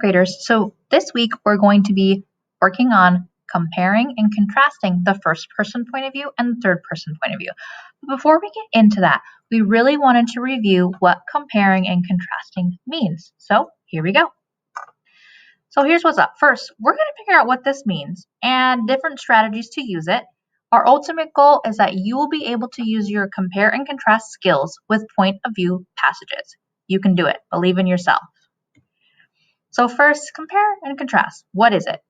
graders. So this week we're going to be working on comparing and contrasting the first person point of view and the third person point of view. But before we get into that, we really wanted to review what comparing and contrasting means. So here we go. So here's what's up. First, we're going to figure out what this means and different strategies to use it. Our ultimate goal is that you will be able to use your compare and contrast skills with point of view passages. You can do it. Believe in yourself. So first, compare and contrast. What is it?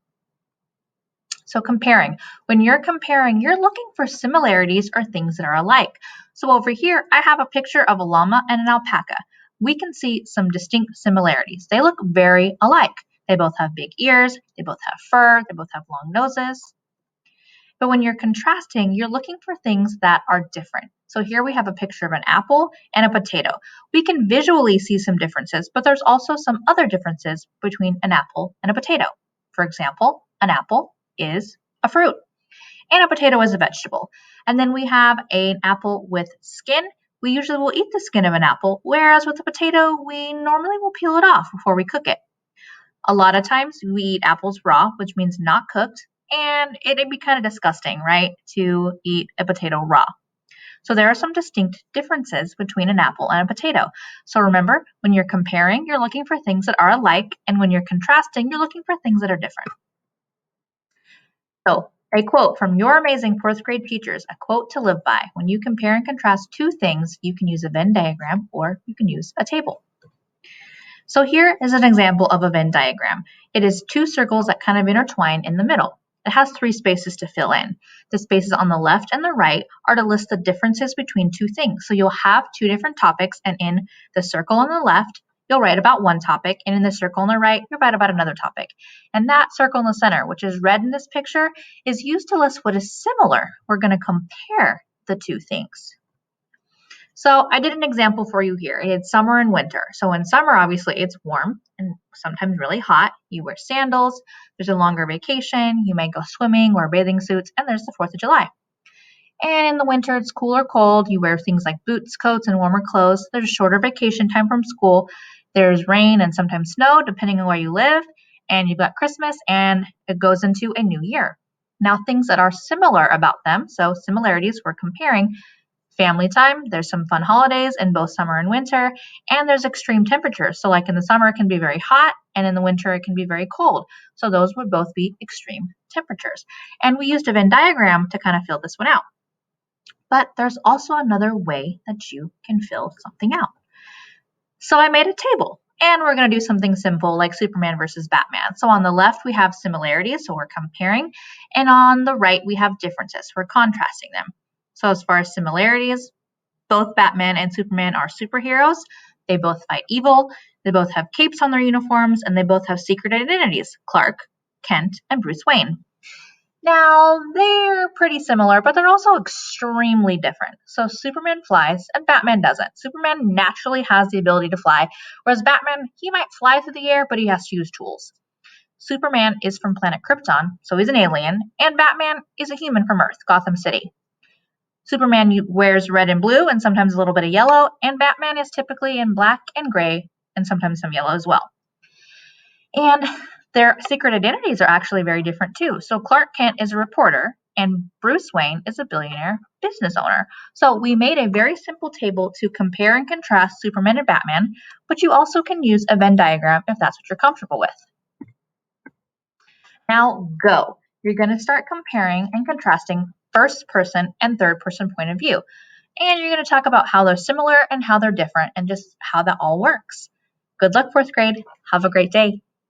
So comparing. When you're comparing, you're looking for similarities or things that are alike. So over here, I have a picture of a llama and an alpaca. We can see some distinct similarities. They look very alike. They both have big ears, they both have fur, they both have long noses. But when you're contrasting, you're looking for things that are different. So here we have a picture of an apple and a potato. We can visually see some differences, but there's also some other differences between an apple and a potato. For example, an apple is a fruit and a potato is a vegetable. And then we have an apple with skin. We usually will eat the skin of an apple, whereas with a potato, we normally will peel it off before we cook it. A lot of times we eat apples raw, which means not cooked, and it'd be kind of disgusting, right, to eat a potato raw. So there are some distinct differences between an apple and a potato. So remember, when you're comparing, you're looking for things that are alike, and when you're contrasting, you're looking for things that are different. So a quote from your amazing fourth grade teachers, a quote to live by. When you compare and contrast two things, you can use a Venn diagram or you can use a table. So here is an example of a Venn diagram. It is two circles that kind of intertwine in the middle. It has three spaces to fill in. The spaces on the left and the right are to list the differences between two things. So you'll have two different topics, and in the circle on the left, you'll write about one topic, and in the circle on the right, you'll write about another topic. And that circle in the center, which is red in this picture, is used to list what is similar. We're going to compare the two things. So I did an example for you here. It's summer and winter. So in summer, obviously, it's warm and sometimes really hot. You wear sandals. There's a longer vacation. You may go swimming, wear bathing suits, and there's the 4th of July. And in the winter, it's cool or cold. You wear things like boots, coats, and warmer clothes. There's a shorter vacation time from school. There's rain and sometimes snow, depending on where you live. And you've got Christmas, and it goes into a new year. Now, things that are similar about them, so similarities we're comparing. Family time, there's some fun holidays in both summer and winter, and there's extreme temperatures. So like in the summer, it can be very hot, and in the winter, it can be very cold. So those would both be extreme temperatures. And we used a Venn diagram to kind of fill this one out. But there's also another way that you can fill something out. So I made a table, and we're going to do something simple like Superman versus Batman. So on the left, we have similarities, so we're comparing, and on the right, we have differences. We're contrasting them. So as far as similarities, both Batman and Superman are superheroes. They both fight evil. They both have capes on their uniforms, and they both have secret identities, Clark, Kent, and Bruce Wayne. Now, they're pretty similar, but they're also extremely different. So Superman flies, and Batman doesn't. Superman naturally has the ability to fly, whereas Batman, he might fly through the air, but he has to use tools. Superman is from planet Krypton, so he's an alien, and Batman is a human from Earth, Gotham City. Superman wears red and blue and sometimes a little bit of yellow, and Batman is typically in black and gray and sometimes some yellow as well. And their secret identities are actually very different too. So Clark Kent is a reporter and Bruce Wayne is a billionaire business owner. So we made a very simple table to compare and contrast Superman and Batman, but you also can use a Venn diagram if that's what you're comfortable with. Now go. You're going to start comparing and contrasting first person and third person point of view. And you're going to talk about how they're similar and how they're different and just how that all works. Good luck, fourth grade. Have a great day.